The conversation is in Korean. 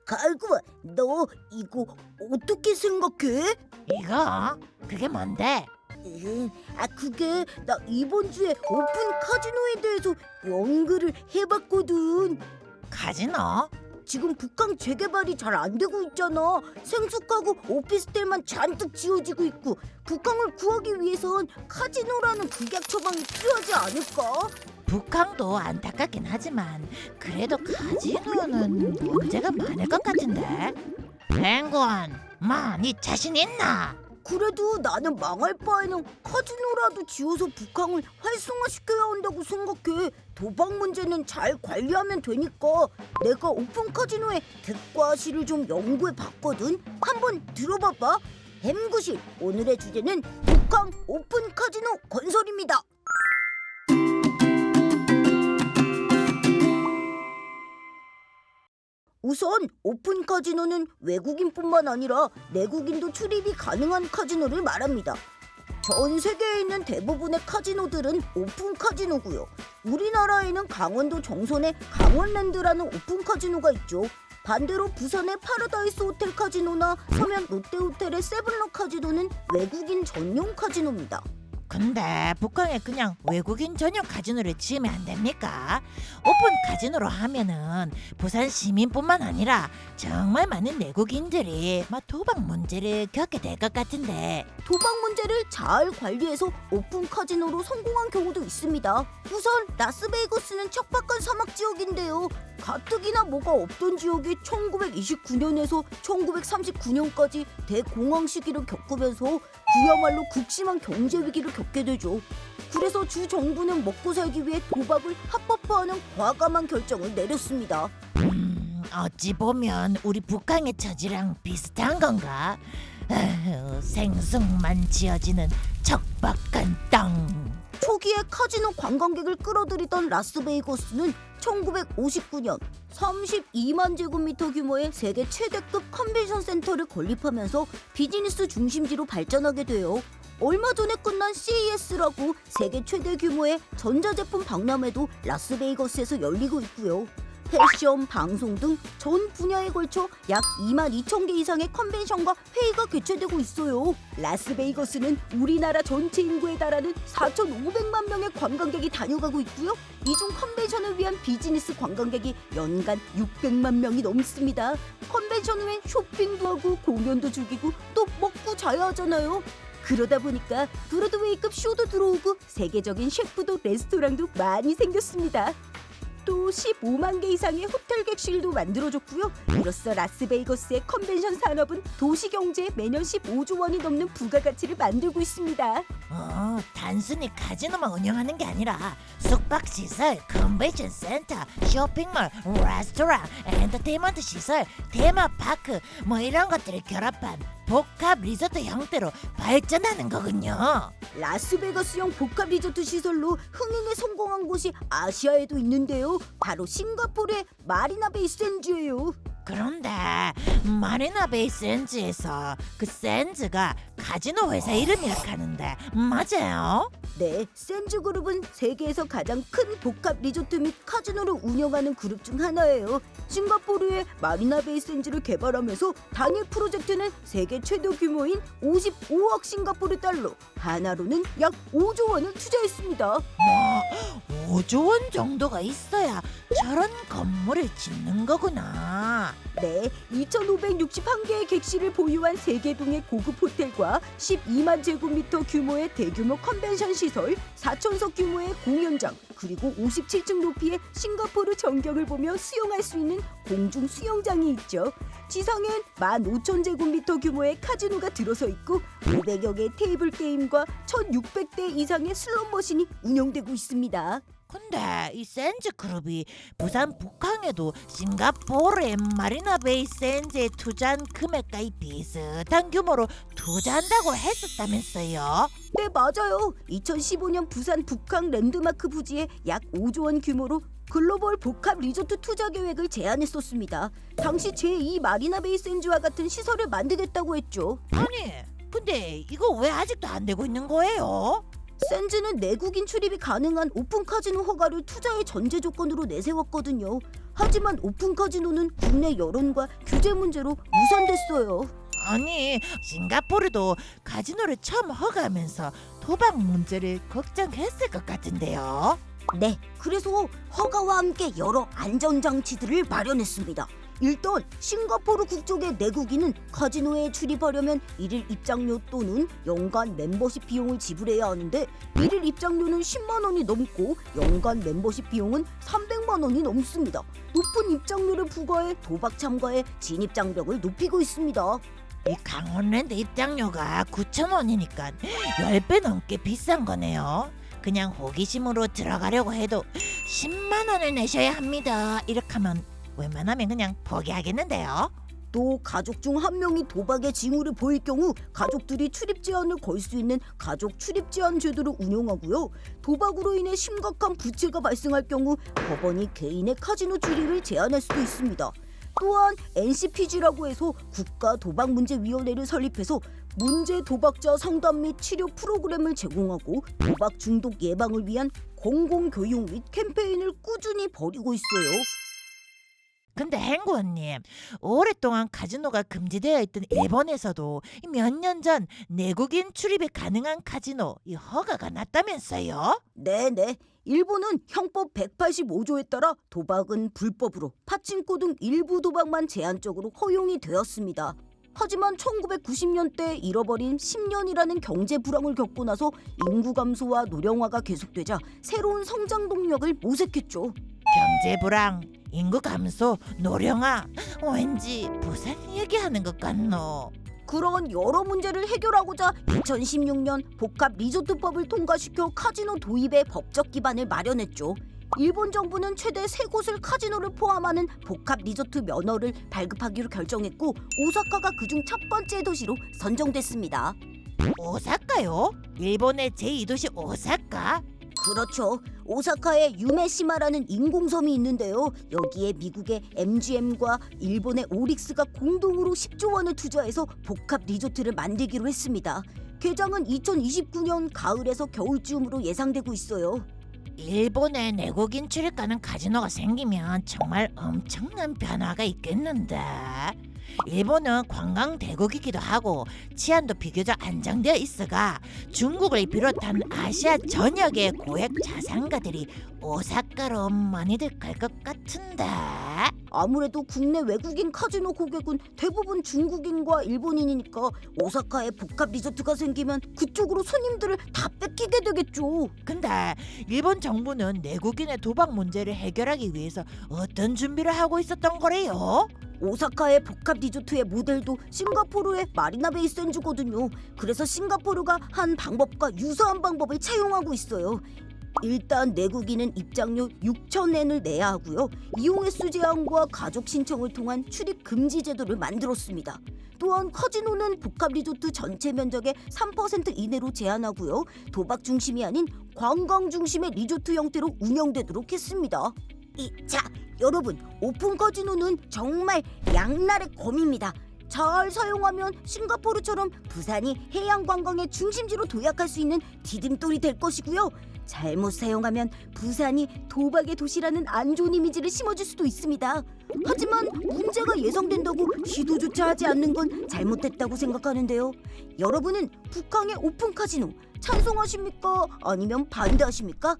갈구야, 너 이거 어떻게 생각해? 이거? 그게 뭔데? 그게 나 이번 주에 오픈 카지노에 대해서 연구를 해봤거든. 카지노? 지금 북한 재개발이 잘 안 되고 있잖아. 생숙하고 오피스텔만 잔뜩 지어지고 있고, 북한을 구하기 위해선 카지노라는 극약 처방이 필요하지 않을까? 북한도 안타깝긴 하지만 그래도 카지노는 문제가 많을 것 같은데. 펭귄, 네 자신 있나? 그래도 나는 망할 바에는 카지노라도 지어서 북한을 활성화시켜야 한다고 생각해. 도박 문제는 잘 관리하면 되니까. 내가 오픈 카지노의 득과 실을 좀 연구해 봤거든. 한번 들어봐봐. 햄구실, 오늘의 주제는 북한 오픈 카지노 건설입니다. 우선 오픈 카지노는 외국인뿐만 아니라 내국인도 출입이 가능한 카지노를 말합니다. 전 세계에 있는 대부분의 카지노들은 오픈 카지노고요. 우리나라에는 강원도 정선에 강원랜드라는 오픈 카지노가 있죠. 반대로 부산의 파라다이스 호텔 카지노나 서면 롯데호텔의 세븐럭 카지노는 외국인 전용 카지노입니다. 근데 북한에 그냥 외국인 전용 카지노를 지으면 안 됩니까? 오픈 카지노로 하면은 부산 시민뿐만 아니라 정말 많은 내국인들이 도박 문제를 겪게 될 것 같은데. 도박 문제를 잘 관리해서 오픈 카지노로 성공한 경우도 있습니다. 우선 라스베이거스는 척박한 사막 지역인데요. 가뜩이나 뭐가 없던 지역이 1929년에서 1939년까지 대공황 시기를 겪으면서 그야말로 극심한 경제 위기를 겪게 되죠. 그래서 주 정부는 먹고 살기 위해 도박을 합법화하는 과감한 결정을 내렸습니다. 어찌 보면 우리 북한의 처지랑 비슷한 건가? 생숭만 지어지는 척박한 땅. 초기에 카지노 관광객을 끌어들이던 라스베이거스는 1959년 32만 제곱미터 규모의 세계 최대급 컨벤션 센터를 건립하면서 비즈니스 중심지로 발전하게 돼요. 얼마 전에 끝난 CES라고 세계 최대 규모의 전자제품 박람회도 라스베이거스에서 열리고 있고요. 패션, 방송 등 전 분야에 걸쳐 약 2만 2천 개 이상의 컨벤션과 회의가 개최되고 있어요. 라스베이거스는 우리나라 전체 인구에 달하는 4,500만 명의 관광객이 다녀가고 있고요. 이중 컨벤션을 위한 비즈니스 관광객이 연간 600만 명이 넘습니다. 컨벤션 후엔 쇼핑도 하고 공연도 즐기고 또 먹고 자야 하잖아요. 그러다 보니까 브로드웨이급 쇼도 들어오고 세계적인 셰프도 레스토랑도 많이 생겼습니다. 또 15만 개 이상의 호텔 객실도 만들어졌고요. 이로써 라스베이거스의 컨벤션 산업은 도시경제에 매년 15조 원이 넘는 부가가치를 만들고 있습니다. 단순히 카지노만 운영하는 게 아니라 숙박시설, 컨벤션 센터, 쇼핑몰, 레스토랑, 엔터테인먼트 시설, 테마파크 이런 것들을 결합한 복합 리조트 형태로 발전하는 거군요. 라스베가스형 복합 리조트 시설로 흥행에 성공한 곳이 아시아에도 있는데요. 바로 싱가포르의 마리나 베이 샌즈예요. 그런데 마리나 베이 샌즈에서 그 샌즈가 카지노 회사 이름이라 하는데 맞아요? 네, 샌즈 그룹은 세계에서 가장 큰 복합 리조트 및 카지노를 운영하는 그룹 중 하나예요. 싱가포르의 마리나 베이 샌즈를 개발하면서 단일 프로젝트는 세계 최대 규모인 55억 싱가포르 달러, 하나로는 약 5조 원을 투자했습니다. 5조 원 정도가 있어야 저런 건물을 짓는 거구나. 네, 2,561개의 객실을 보유한 세계동의 고급 호텔과 12만 제곱미터 규모의 대규모 컨벤션 시설, 4,000석 규모의 공연장, 그리고 57층 높이의 싱가포르 전경을 보며 수영할 수 있는 공중 수영장이 있죠. 지상엔 15,000제곱미터 규모의 카지노가 들어서 있고 500여 개의 테이블 게임과 1,600대 이상의 슬롯 머신이 운영되고 있습니다. 근데 이 샌즈 그룹이 부산 북항에도 싱가포르의 마리나 베이 샌즈에 투자한 금액과 비슷한 규모로 투자한다고 했었다면서요? 네, 맞아요. 2015년 부산 북항 랜드마크 부지에 약 5조 원 규모로 글로벌 복합 리조트 투자 계획을 제안했었습니다. 당시 제2 마리나 베이 샌즈와 같은 시설을 만들겠다고 했죠. 아니, 근데 이거 왜 아직도 안 되고 있는 거예요? 샌즈는 내국인 출입이 가능한 오픈 카지노 허가를 투자의 전제 조건으로 내세웠거든요. 하지만 오픈 카지노는 국내 여론과 규제 문제로 무산됐어요. 아니, 싱가포르도 카지노를 처음 허가하면서 도박 문제를 걱정했을 것 같은데요. 네, 그래서 허가와 함께 여러 안전장치들을 마련했습니다. 일단 싱가포르 국적의 내국인은 카지노에 출입하려면 일일 입장료 또는 연간 멤버십 비용을 지불해야 하는데 일일 입장료는 10만 원이 넘고 연간 멤버십 비용은 300만 원이 넘습니다. 높은 입장료를 부과해 도박 참가의 진입 장벽을 높이고 있습니다. 이 강원랜드 입장료가 9,000원이니까 10배 넘게 비싼 거네요. 그냥 호기심으로 들어가려고 해도 10만 원을 내셔야 합니다. 이렇게 하면 웬만하면 그냥 포기하겠는데요. 또 가족 중 한 명이 도박에 징후를 보일 경우 가족들이 출입 제한을 걸 수 있는 가족 출입 제한 제도를 운영하고요. 도박으로 인해 심각한 부채가 발생할 경우 법원이 개인의 카지노 출입을 제한할 수도 있습니다. 또한 NCPG라고 해서 국가도박문제위원회를 설립해서 문제 도박자 상담 및 치료 프로그램을 제공하고 도박 중독 예방을 위한 공공교육 및 캠페인을 꾸준히 벌이고 있어요. 근데 행구원님, 오랫동안 카지노가 금지되어 있던 일본에서도 몇 년 전 내국인 출입이 가능한 카지노 이 허가가 났다면서요? 네네. 일본은 형법 185조에 따라 도박은 불법으로 파친코 등 일부 도박만 제한적으로 허용이 되었습니다. 하지만 1990년대 잃어버린 10년이라는 경제 불황을 겪고 나서 인구 감소와 노령화가 계속되자 새로운 성장 동력을 모색했죠. 경제 불황, 인구 감소, 노령화, 왠지 부산 얘기하는 것 같노. 그런 여러 문제를 해결하고자 2016년 복합 리조트법을 통과시켜 카지노 도입의 법적 기반을 마련했죠. 일본 정부는 최대 3곳을 카지노를 포함하는 복합 리조트 면허를 발급하기로 결정했고 오사카가 그중 첫 번째 도시로 선정됐습니다. 오사카요? 일본의 제2도시 오사카? 그렇죠. 오사카에 유메시마라는 인공섬이 있는데요. 여기에 미국의 MGM과 일본의 오릭스가 공동으로 10조 원을 투자해서 복합 리조트를 만들기로 했습니다. 개장은 2029년 가을에서 겨울쯤으로 예상되고 있어요. 일본에 내국인 출입가는 카지노가 생기면 정말 엄청난 변화가 있겠는데. 일본은 관광 대국이기도 하고 치안도 비교적 안정되어 있어가 중국을 비롯한 아시아 전역의 고액 자산가들이 오사카로 많이들 갈 것 같은데. 아무래도 국내 외국인 카지노 고객은 대부분 중국인과 일본인이니까 오사카에 복합 리조트가 생기면 그쪽으로 손님들을 다 뺏기게 되겠죠. 근데 일본 정부는 내국인의 도박 문제를 해결하기 위해서 어떤 준비를 하고 있었던 거래요? 오사카의 복합 리조트의 모델도 싱가포르의 마리나 베이 샌즈거든요. 그래서 싱가포르가 한 방법과 유사한 방법을 차용하고 있어요. 일단 내국인은 입장료 6,000엔을 내야 하고요. 이용 횟수 제한과 가족 신청을 통한 출입 금지 제도를 만들었습니다. 또한 카지노는 복합 리조트 전체 면적의 3% 이내로 제한하고요. 도박 중심이 아닌 관광 중심의 리조트 형태로 운영되도록 했습니다. 자, 여러분, 오픈 카지노는 정말 양날의 검입니다. 잘 사용하면 싱가포르처럼 부산이 해양 관광의 중심지로 도약할 수 있는 디딤돌이 될 것이고요. 잘못 사용하면 부산이 도박의 도시라는 안 좋은 이미지를 심어줄 수도 있습니다. 하지만 문제가 예상된다고 시도조차 하지 않는 건 잘못됐다고 생각하는데요. 여러분은 북한의 오픈 카지노 찬성하십니까? 아니면 반대하십니까?